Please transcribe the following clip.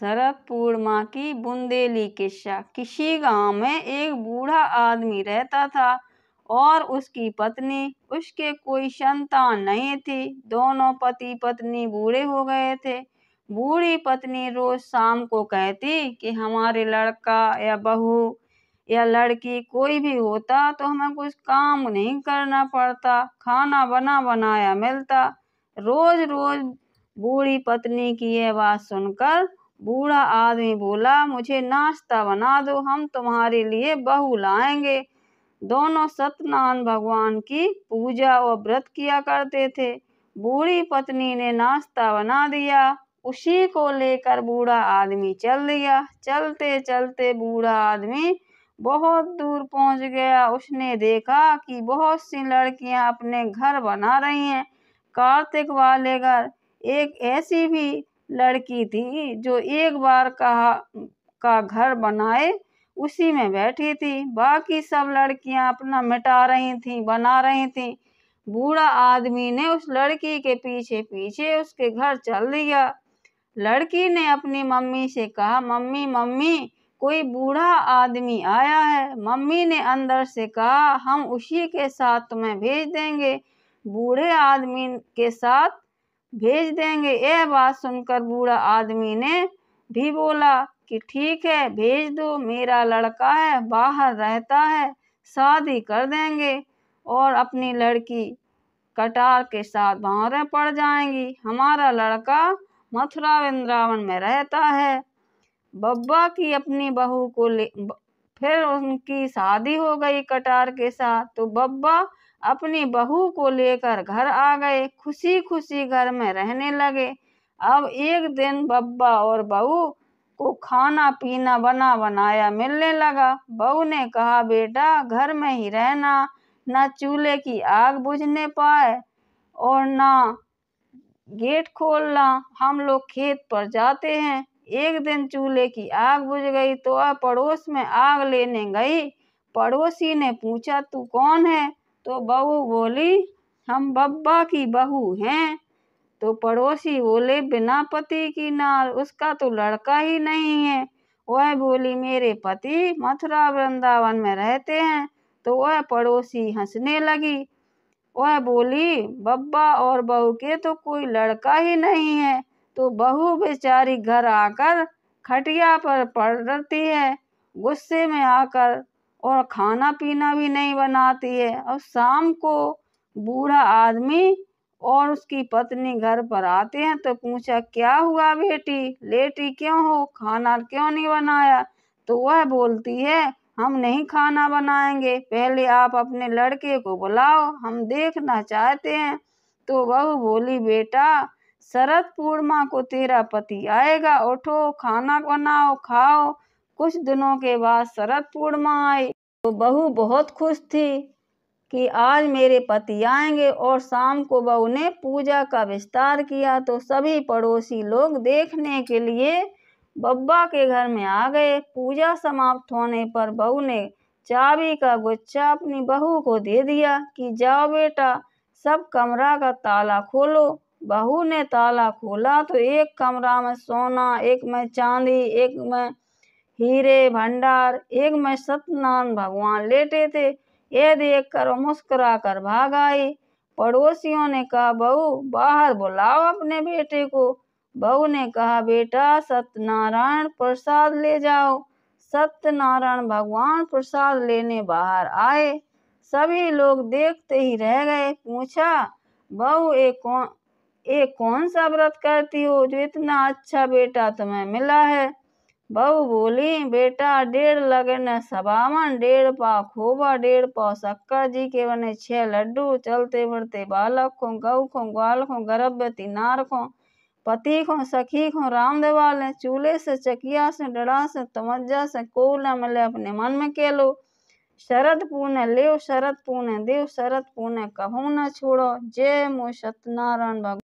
शरद पूर्णिमा की बुंदेली किस्सा। किसी गांव में एक बूढ़ा आदमी रहता था और उसकी पत्नी। उसके कोई संतान नहीं थी। दोनों पति पत्नी बूढ़े हो गए थे। बूढ़ी पत्नी रोज शाम को कहती कि हमारे लड़का या बहू या लड़की कोई भी होता तो हमें कुछ काम नहीं करना पड़ता, खाना बना बनाया मिलता। रोज रोज बूढ़ी पत्नी की यह बात सुनकर बूढ़ा आदमी बोला, मुझे नाश्ता बना दो, हम तुम्हारे लिए बहू लाएंगे। दोनों सत्यनारायण भगवान की पूजा और व्रत किया करते थे। बूढ़ी पत्नी ने नाश्ता बना दिया। उसी को लेकर बूढ़ा आदमी चल दिया। चलते चलते बूढ़ा आदमी बहुत दूर पहुंच गया। उसने देखा कि बहुत सी लड़कियां अपने घर बना रही हैं, कार्तिक वाले घर। एक ऐसी भी लड़की थी जो एक बार का घर बनाए उसी में बैठी थी। बाकी सब लड़कियां अपना मिटा रही थीं, बना रही थीं। बूढ़ा आदमी ने उस लड़की के पीछे पीछे उसके घर चल दिया। लड़की ने अपनी मम्मी से कहा, मम्मी मम्मी कोई बूढ़ा आदमी आया है। मम्मी ने अंदर से कहा, हम उसी के साथ तुम्हें भेज देंगे, बूढ़े आदमी के साथ भेज देंगे। यह बात सुनकर बूढ़ा आदमी ने भी बोला कि ठीक है, भेज दो, मेरा लड़का है, बाहर रहता है, शादी कर देंगे और अपनी लड़की कटार के साथ बाहर पड़ जाएंगी। हमारा लड़का मथुरा वृंदावन में रहता है। बब्बा की अपनी बहू को फिर उनकी शादी हो गई कटार के साथ। तो बब्बा अपनी बहू को लेकर घर आ गए, खुशी खुशी घर में रहने लगे। अब एक दिन बब्बा और बहू को खाना पीना बना बनाया मिलने लगा। बहू ने कहा, बेटा घर में ही रहना, न चूल्हे की आग बुझने पाए और न गेट खोलना, हम लोग खेत पर जाते हैं। एक दिन चूल्हे की आग बुझ गई तो वह पड़ोस में आग लेने गई। पड़ोसी ने पूछा, तू कौन है? तो बहू बोली, हम बब्बा की बहू हैं। तो पड़ोसी बोले, बिना पति की नार, उसका तो लड़का ही नहीं है। वह बोली, मेरे पति मथुरा वृंदावन में रहते हैं। तो वह पड़ोसी हंसने लगी। वह बोली, बब्बा और बहू के तो कोई लड़का ही नहीं है। तो बहू बेचारी घर आकर खटिया पर पड़ती है, गुस्से में आकर, और खाना पीना भी नहीं बनाती है। और शाम को बूढ़ा आदमी और उसकी पत्नी घर पर आते हैं तो पूछा, क्या हुआ बेटी, लेटी क्यों हो, खाना क्यों नहीं बनाया? तो वह बोलती है, हम नहीं खाना बनाएंगे, पहले आप अपने लड़के को बुलाओ, हम देखना चाहते हैं। तो बहू बोली, बेटा शरद पूर्णिमा को तेरा पति आएगा, उठो खाना बनाओ खाओ। कुछ दिनों के बाद शरद पूर्णिमा आई। तो बहू बहुत खुश थी कि आज मेरे पति आएंगे। और शाम को बहू ने पूजा का विस्तार किया। तो सभी पड़ोसी लोग देखने के लिए बब्बा के घर में आ गए। पूजा समाप्त होने पर बहू ने चाबी का गुच्छा अपनी बहू को दे दिया कि जाओ बेटा, सब कमरा का ताला खोलो। बहू ने ताला खोला तो एक कमरा में सोना, एक में चांदी, एक में हीरे भंडार, एक में सत्यनारायण भगवान लेटे थे। यह देखकर मुस्कुरा कर भाग आई। पड़ोसियों ने कहा, बहू बाहर बुलाओ अपने बेटे को। बहू ने कहा, बेटा सत्यनारायण प्रसाद ले जाओ। सत्यनारायण भगवान प्रसाद लेने बाहर आए। सभी लोग देखते ही रह गए। पूछा, बहू एक कौन सा व्रत करती हो जो इतना अच्छा बेटा तुम्हें मिला है? बहू बोली, बेटा 1.5 लगन सबावन, 1.5 पाव खोबा, 1.5 पाव शक्कर जी के बने 6 लड्डू, चलते बढ़ते बालक को, गऊ को, ग्वाल को, गर्भवती नार को, पति को, सखी को, रामदेव वाले, चूल्हे से, चकिया से, डड़ा से, तमज्जा से, को न मिले अपने मन में के लो। शरद पूने ले, शरद पूने देव, शरद पूने कभू न छोड़ो। जय मो सत्यनारायण भगवान।